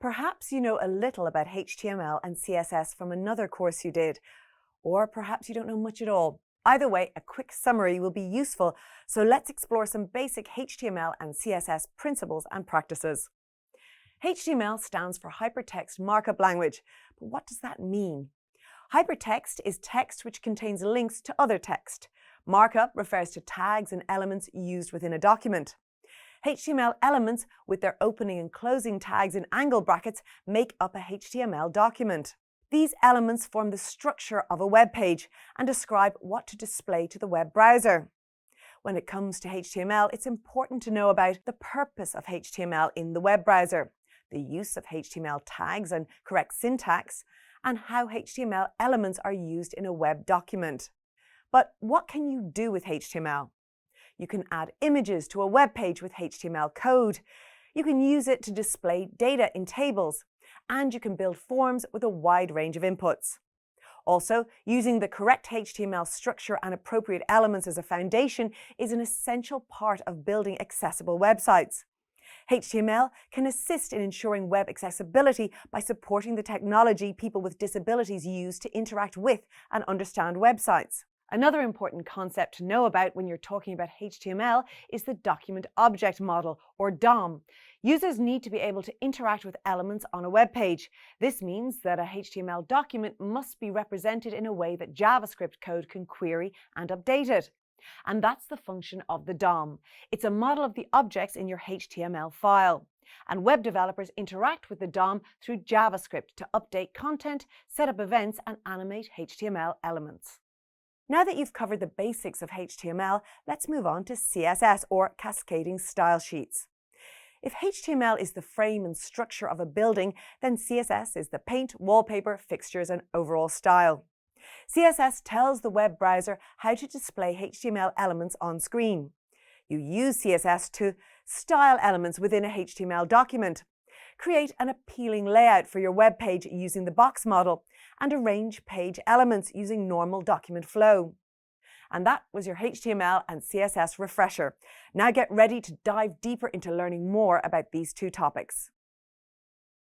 Perhaps you know a little about HTML and CSS from another course you did, or perhaps you don't know much at all. Either way, a quick summary will be useful, so let's explore some basic HTML and CSS principles and practices. HTML stands for Hypertext Markup Language, but what does that mean? Hypertext is text which contains links to other text. Markup refers to tags and elements used within a document. HTML elements with their opening and closing tags in angle brackets make up a HTML document. These elements form the structure of a web page and describe what to display to the web browser. When it comes to HTML, it's important to know about the purpose of HTML in the web browser, the use of HTML tags and correct syntax, and how HTML elements are used in a web document. But what can you do with HTML? You can add images to a web page with HTML code. You can use it to display data in tables, and you can build forms with a wide range of inputs. Also, using the correct HTML structure and appropriate elements as a foundation is an essential part of building accessible websites. HTML can assist in ensuring web accessibility by supporting the technology people with disabilities use to interact with and understand websites. Another important concept to know about when you're talking about HTML is the Document Object Model, or DOM. Users need to be able to interact with elements on a web page. This means that a HTML document must be represented in a way that JavaScript code can query and update it. And that's the function of the DOM. It's a model of the objects in your HTML file. And web developers interact with the DOM through JavaScript to update content, set up events, and animate HTML elements. Now that you've covered the basics of HTML, let's move on to CSS, or Cascading Style Sheets. If HTML is the frame and structure of a building, then CSS is the paint, wallpaper, fixtures, and overall style. CSS tells the web browser how to display HTML elements on screen. You use CSS to style elements within a HTML document, create an appealing layout for your web page using the box model, and arrange page elements using normal document flow. And that was your HTML and CSS refresher. Now get ready to dive deeper into learning more about these two topics.